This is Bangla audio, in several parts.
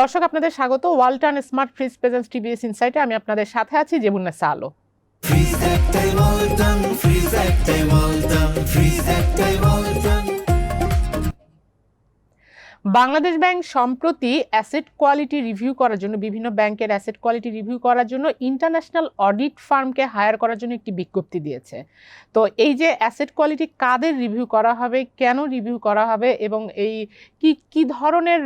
দর্শক আপনাদের স্বাগত Walton smart fridge presents TVS ইনসাইটে। আমি আপনাদের সাথে আছি জেবুন্নেসা আলো। বাংলাদেশ ব্যাংক সম্প্রতি অ্যাসেট কোয়ালিটি রিভিউ করার জন্য, বিভিন্ন ব্যাংকের অ্যাসেট কোয়ালিটি রিভিউ করার জন্য ইন্টারন্যাশনাল অডিট ফার্মকে হায়ার করার জন্য একটি বিজ্ঞপ্তি দিয়েছে। তো এই যে অ্যাসেট কোয়ালিটি কাদের রিভিউ করা হবে, কেন রিভিউ করা হবে এবং এই কি ধরনের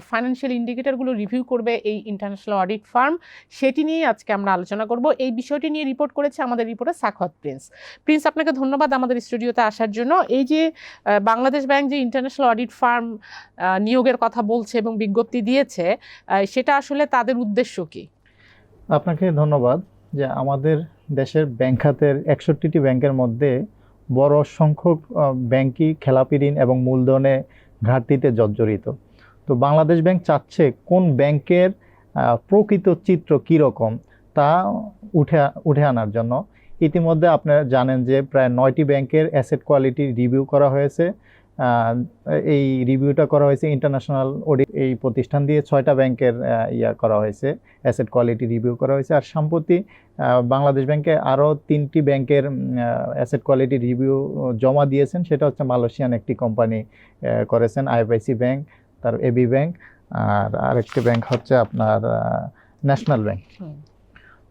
ফাইন্যান্সিয়াল ইন্ডিকেটরগুলো রিভিউ করবে এই ইন্টারন্যাশনাল অডিট ফার্ম, সেটি নিয়ে আজকে আমরা আলোচনা করব। এই বিষয়টি নিয়ে রিপোর্ট করেছে আমাদের রিপোর্টার সাখাওয়াত প্রিন্স। আপনাকে ধন্যবাদ আমাদের স্টুডিওতে আসার জন্য। এই যে বাংলাদেশ ব্যাংক যে ইন্টারন্যাশনাল অডিট ফার্ম নিয়োগের কথা বলছে এবং বিজ্ঞপ্তি দিয়েছে, সেটা আসলে তাদের উদ্দেশ্য কি? আপনাকে ধন্যবাদ। যে আমাদের দেশের ব্যাংক খাতের 61টি ব্যাংকের মধ্যে বড় সংখ্যক ব্যাংকই খেলাপি ঋণ এবং মূলধনে ঘাটতিতে জর্জরিত। তো বাংলাদেশ ব্যাংক চাচ্ছে কোন ব্যাংকের প্রকৃত চিত্র কীরকম তা উঠে আনার জন্য। ইতিমধ্যে আপনারা জানেন যে প্রায় 9টি ব্যাংকের অ্যাসেট কোয়ালিটি রিভিউ করা হয়েছে। এই রিভিউটা করা হয়েছে ইন্টারন্যাশনাল অডিট এই প্রতিষ্ঠান দিয়ে। 6টা ব্যাংকের করা হয়েছে, অ্যাসেট কোয়ালিটি রিভিউ করা হয়েছে। আর সম্প্রতি বাংলাদেশ ব্যাংকে আরও 3টি ব্যাংকের অ্যাসেট কোয়ালিটি রিভিউ জমা দিয়েছেন। সেটা হচ্ছে মালয়েশিয়ান একটি কোম্পানি করেছেন, আইএফআইসি ব্যাংক, তার এবি ব্যাংক, আর আরেকটি ব্যাংক হচ্ছে আপনার ন্যাশনাল ব্যাংক।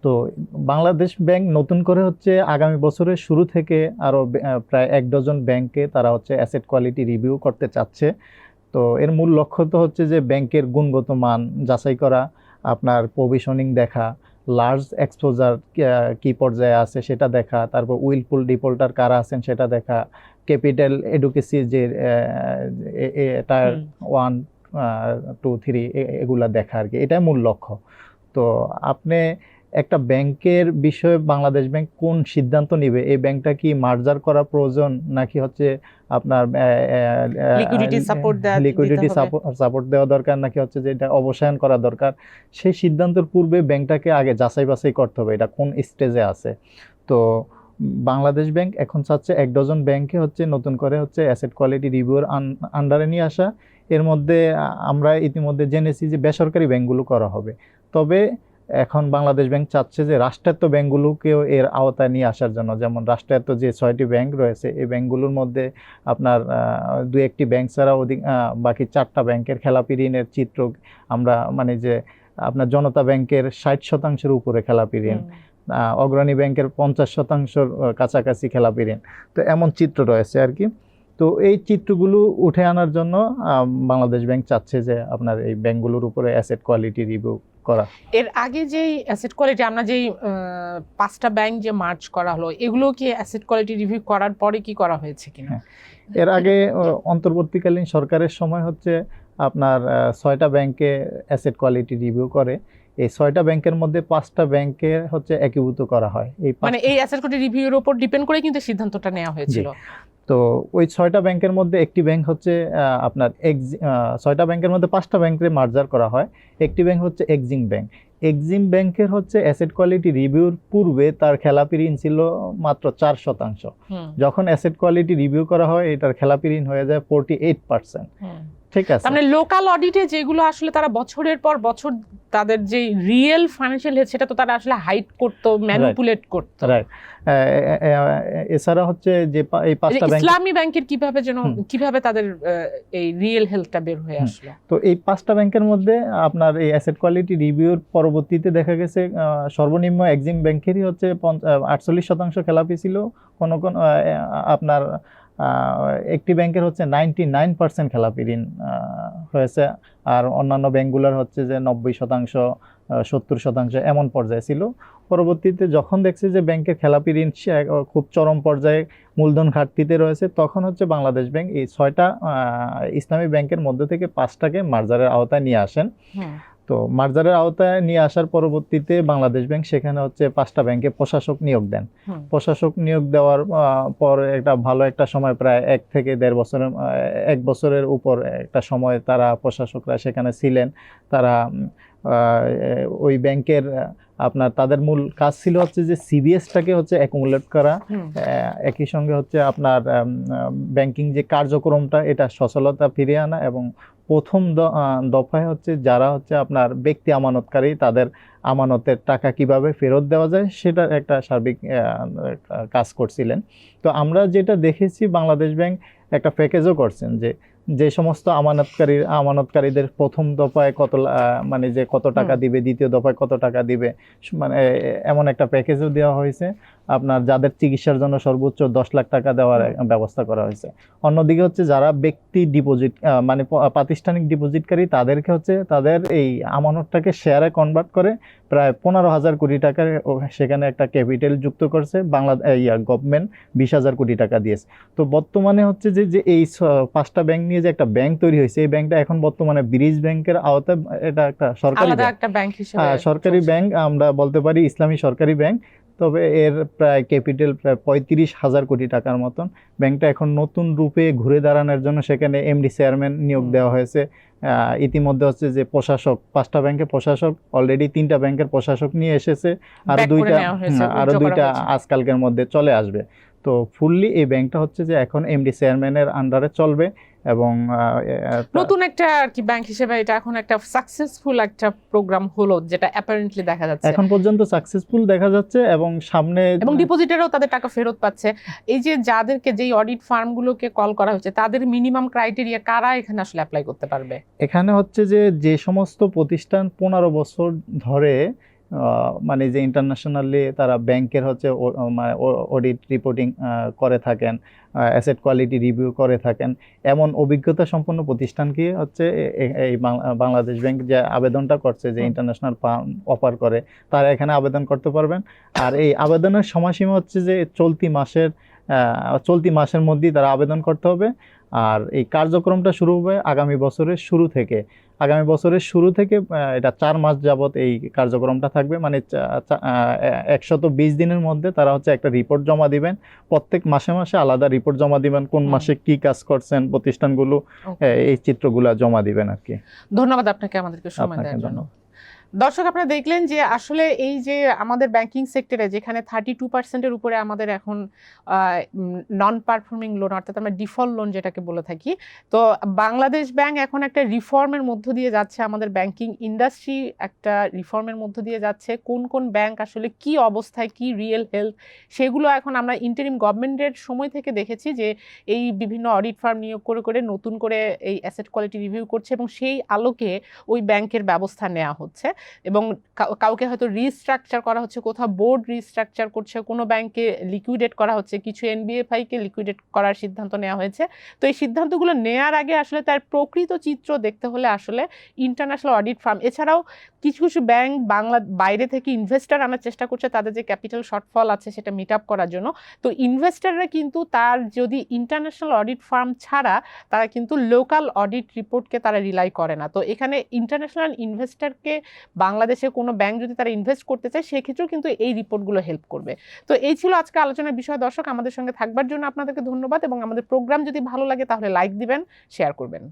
তো বাংলাদেশ ব্যাংক নতুন করে হচ্ছে আগামী বছরের শুরু থেকে আরও প্রায় 1 ডজন ব্যাংকে তারা হচ্ছে অ্যাসেট কোয়ালিটি রিভিউ করতে চাচ্ছে। তো এর মূল লক্ষ্য তো হচ্ছে যে ব্যাংকের গুণগত মান যাচাই করা, আপনার প্রভিশনিং দেখা, লার্জ এক্সপোজার কি পর্যায়ে আছে সেটা দেখা, তারপর উইলফুল ডিফল্টার কারা আছেন সেটা দেখা, ক্যাপিটাল এডুকেসি যে টায়ার 1, 2, 3 এগুলা দেখা আর কি। এটাই মূল লক্ষ্য। তো আপনি একটা ব্যাংকের বিষয়ে বাংলাদেশ ব্যাংক কোন সিদ্ধান্ত নিবে, এই ব্যাংকটা কি মার্জার করা প্রয়োজন নাকি হচ্ছে আপনার লিকুইডিটি সাপোর্ট দেওয়া দরকার, নাকি হচ্ছে যে এটা অবসায়ন করা দরকার, সেই সিদ্ধান্তের পূর্বে ব্যাংকটাকে আগে যাচাই বাছাই করতে হবে এটা কোন স্টেজে আছে। তো বাংলাদেশ ব্যাংক এখন চাচ্ছে 1 ডজন ব্যাংকে হচ্ছে নতুন করে হচ্ছে অ্যাসেট কোয়ালিটি রিভিউর আন্ডারে নিয়ে আসা। এর মধ্যে আমরা ইতিমধ্যে জেনেছি যে বেসরকারি ব্যাংকগুলো করা হবে। তবে এখন বাংলাদেশ ব্যাংক চাচ্ছে যে রাষ্ট্রায়ত্ত ব্যাংকগুলোকেও এর আওতায় নিয়ে আসার জন্য। যেমন রাষ্ট্রায়ত্ত যে 6টি ব্যাংক রয়েছে, এই ব্যাংকগুলোর মধ্যে আপনার 2-1টি ব্যাংক ছাড়া বাকি 4টা ব্যাংকের খেলাপি ঋণের চিত্র আমরা মানে যে আপনার জনতা ব্যাংকের 60% উপরে খেলাপি ঋণ, অগ্রণী ব্যাংকের 50% কাছাকাছি খেলাপি ঋণ। তো এমন চিত্র রয়েছে আর কি। তো এই চিত্রগুলো উঠে আনার জন্য বাংলাদেশ ব্যাংক চাচ্ছে যে আপনার এই ব্যাংকগুলোর উপরে অ্যাসেট কোয়ালিটি রিভিউ করা। এর আগে যেই অ্যাসেট কোয়ালিটি আমরা যেই 5টা ব্যাংক যে মার্জ করা হলো, এগুলো কি অ্যাসেট কোয়ালিটি রিভিউ করার পরে কি করা হয়েছে কিনা? এর আগে অন্তর্বর্তীকালীন সরকারের সময় হচ্ছে আপনার 6টা ব্যাংকে অ্যাসেট কোয়ালিটি রিভিউ করে। এই 6টা ব্যাংকের মধ্যে 5টা ব্যাংকে হচ্ছে একীভূত করা হয়। মানে এই অ্যাসেট কোয়ালিটি রিভিউর উপর ডিপেন্ড করে কিন্তু সিদ্ধান্তটা নেওয়া হয়েছিল। তো ওই 6টা ব্যাংকের মধ্যে একটি ব্যাংক হচ্ছে আপনার 6টা ব্যাংকের মধ্যে 5টা ব্যাংকে মার্জার করা হয়। একটি ব্যাংক হচ্ছে এক্সিম ব্যাংক। এক্সিম ব্যাংকের হচ্ছে অ্যাসেট কোয়ালিটি রিভিউর পূর্বে তার খেলাপি ঋণ ছিল মাত্র 4%। যখন অ্যাসেট কোয়ালিটি রিভিউ করা হয় এটার খেলাপি ঋণ হয়ে যায় 48%। ঠিক আছে, মানে লোকাল অডিটে যেগুলো আসলে তারা বছরের পর বছর তাদের যে রিয়েল ফাইন্যান্সিয়াল হেলথ সেটা তো তারা আসলে হাইড করতো, ম্যানিপুলেট করতো। রাইট। এছাড়া হচ্ছে যে এই 5টা ব্যাংক, ইসলামী ব্যাংকের কিভাবে তাদের এই রিয়েল হেলথটা বের হয়ে আসলো? তো এই 5টা ব্যাংকের মধ্যে আপনার এই অ্যাসেট কোয়ালিটি রিভিউর পরবর্তীতে দেখা গেছে সর্বনিম্ন এক্সিম ব্যাংকেরই হচ্ছে 48% খেলাপি ছিল। কোন আপনার একটি ব্যাংকের হচ্ছে 99% খেলাপি ঋণ হয়েছে। আর অন্যান্য ব্যাংকগুলোর হচ্ছে যে 90%, 70% এমন পর্যায়ে ছিল। পরবর্তীতে যখন দেখছে যে ব্যাংকের খেলাপি ঋণ খুব চরম পর্যায়ে মূলধন ঘাটতিতে রয়েছে, তখন হচ্ছে বাংলাদেশ ব্যাংক এই 6টা ইসলামী ব্যাংকের মধ্যে থেকে 5টাকে মার্জারের আওতায় নিয়ে আসেন। তো মার্জারের আওতায় নিয়ে আসার পরবর্তীতে বাংলাদেশ ব্যাংক সেখানে হচ্ছে 5টা ব্যাংকে প্রশাসক নিয়োগ দেন। প্রশাসক নিয়োগ দেওয়ার পর একটা ভালো একটা সময়, প্রায় 1 থেকে 1.5 বছরের উপর একটা সময় তারা প্রশাসকরা সেখানে ছিলেন। তারা ওই ব্যাংকের আপনার তাদের মূল কাজ ছিল হচ্ছে যে সিবিএসটাকে হচ্ছে অ্যাকুমুলেট করা, একই সঙ্গে হচ্ছে আপনার ব্যাংকিং যে কার্যক্রমটা এটা সচলতা ফিরিয়ে আনা এবং প্রথম দফায় হচ্ছে যারা হচ্ছে আপনার ব্যক্তি আমানতকারী, তাদের আমানতের টাকা কিভাবে ফেরত দেওয়া যায় সেটার একটা সার্বিক কাজ করছিলেন। তো আমরা যেটা দেখেছি, বাংলাদেশ ব্যাংক একটা প্যাকেজও করছেন যে সমস্ত আমানতকারীদের প্রথম দফায় মানে যে কত টাকা দিবে, দ্বিতীয় দফায় কত টাকা দিবে, মানে এমন একটা প্যাকেজও দেওয়া হয়েছে। আপনার যাদের চিকিৎসার জন্য সর্বোচ্চ 10 লাখ টাকা দেওয়ার ব্যবস্থা করা হয়েছে। অন্যদিকে হচ্ছে যারা ব্যক্তি ডিপোজিট মানে প্রাতিষ্ঠানিক ডিপোজিটকারী, তাদেরকে হচ্ছে তাদের এই আমানতটাকে শেয়ারে কনভার্ট করে প্রায় 15,000 কোটি টাকা সেখানে একটা ক্যাপিটাল যুক্ত করছে গভর্নমেন্ট 20,000 কোটি টাকা দিয়েছে। তো বর্তমানে হচ্ছে যে এই 5টা ব্যাংক নিয়ে যে একটা ব্যাংক তৈরি হয়েছে, এই ব্যাংকটা এখন বর্তমানে ব্রিজ ব্যাংকের আওতায়, এটা একটা সরকারি ব্যাংক হিসেবে, সরকারি ব্যাংক আমরা বলতে পারি, ইসলামী সরকারি ব্যাংক। তবে এর প্রায় ক্যাপিটাল প্রায় 35,000 কোটি টাকার মতন। ব্যাংকটা এখন নতুন রূপে ঘুরে দাঁড়ানোর জন্য সেখানে এমডি চেয়ারম্যান নিয়োগ দেওয়া হয়েছে। ইতিমধ্যে হচ্ছে যে প্রশাসক, 5টা ব্যাংকের প্রশাসক অলরেডি 3টা ব্যাংকের প্রশাসক নিয়ে এসেছে, আরো দুইটা আজকালকের মধ্যে চলে আসবে। তো ফুললি এই ব্যাংকটা হচ্ছে যে এখন এমডি চেয়ারম্যানের আন্ডারে চলবে এবং নতুন একটা আর কি ব্যাংক হিসেবে এটা এখন একটা সাকসেসফুল একটা প্রোগ্রাম হলো, যেটা অ্যাপারেন্টলি দেখা যাচ্ছে, এখন পর্যন্ত সাকসেসফুল দেখা যাচ্ছে এবং সামনে এবং ডিপোজিটারও তাদের টাকা ফেরত পাচ্ছে। এই যে যাদেরকে যেই অডিট ফার্মগুলোকে কল করা হচ্ছে, তাদের মিনিমাম ক্রাইটেরিয়া কারা এখানে আসলে অ্যাপ্লাই করতে পারবে? এখানে হচ্ছে যে সমস্ত প্রতিষ্ঠান 15 বছর ধরে মানে যে ইন্টারন্যাশনালি তারা ব্যাংকের হচ্ছে অডিট রিপোর্টিং করে থাকেন, অ্যাসেট কোয়ালিটি রিভিউ করে থাকেন, এমন অভিজ্ঞতা সম্পন্ন প্রতিষ্ঠানকে হচ্ছে এই বাংলাদেশ ব্যাংক যে আবেদনটা করছে, যে ইন্টারন্যাশনাল ফার্ম অফার করে, তারা এখানে আবেদন করতে পারবেন। আর এই আবেদনের সময়সীমা হচ্ছে যে চলতি মাসের মধ্যেই তারা আবেদন করতে হবে। আর এই কার্যক্রমটা শুরু হবে আগামী বছরের শুরু থেকে। এটা 4 মাস যাবত এই কার্যক্রমটা থাকবে, মানে 120 দিনের মধ্যে তারা হচ্ছে একটা রিপোর্ট জমা দিবেন। প্রত্যেক মাসে মাসে আলাদা রিপোর্ট জমা দিবেন, কোন মাসে কি কাজ করছেন প্রতিষ্ঠানগুলো, এই চিত্রগুলো জমা দিবেন আর কি। ধন্যবাদ আপনাকে আমাদেরকে সময় দেওয়ার জন্য। দর্শক, আপনারা দেখলেন যে আসলে এই যে আমাদের ব্যাংকিং সেক্টরে যেখানে 32%-এর উপরে আমাদের এখন নন পারফর্মিং লোন, অর্থাৎ আমরা ডিফল্ট লোন যেটাকে বলে থাকি, তো বাংলাদেশ ব্যাংক এখন একটা রিফর্মের মধ্য দিয়ে যাচ্ছে, আমাদের ব্যাংকিং ইন্ডাস্ট্রি একটা রিফর্মের মধ্য দিয়ে যাচ্ছে। কোন কোন ব্যাংক আসলে কি অবস্থায়, কি রিয়েল হেলথ, সেগুলো এখন আমরা ইন্টারিম গভর্নমেন্টের সময় থেকে দেখেছি যে এই বিভিন্ন অডিট ফার্ম নিয়োগ করে করে নতুন করে এই অ্যাসেট কোয়ালিটি রিভিউ করছে এবং সেই আলোকে ওই ব্যাংকের ব্যবস্থা নেওয়া হচ্ছে এবং কাউকে হয়তো রিস্ট্রাকচার করা হচ্ছে, কোথাও বোর্ড রিস্ট্রাকচার করছে, কোনো ব্যাংকে লিকুইডেট করা হচ্ছে, কিছু এনবিএফআইকে লিকুইডেট করার সিদ্ধান্ত নেওয়া হয়েছে। তো এই সিদ্ধান্তগুলো নেওয়ার আগে আসলে তার প্রকৃত চিত্র দেখতে হলে আসলে ইন্টারন্যাশনাল অডিট ফার্ম, এছাড়াও কিছু কিছু ব্যাংক বাইরে থেকে ইনভেস্টার আনার চেষ্টা করছে তাদের যে ক্যাপিটাল শর্টফল আছে সেটা মিট আপ করার জন্য। তো ইনভেস্টাররা কিন্তু তার যদি ইন্টারন্যাশনাল অডিট ফার্ম ছাড়া তারা কিন্তু লোকাল অডিট রিপোর্টকে তারা রিলাই করে না। তো এখানে ইন্টারন্যাশনাল ইনভেস্টারকে বাংলাদেশে কোনো ব্যাংক যদি তারা ইনভেস্ট করতে চায় সেক্ষেত্রেও কিন্তু এই রিপোর্টগুলো হেল্প করবে। তো এই ছিল আজকে আলোচনার বিষয়। দর্শক, আমাদের সঙ্গে থাকবার জন্য আপনাদেরকে ধন্যবাদ এবং আমাদের প্রোগ্রাম যদি ভালো লাগে তাহলে লাইক দিবেন, শেয়ার করবেন।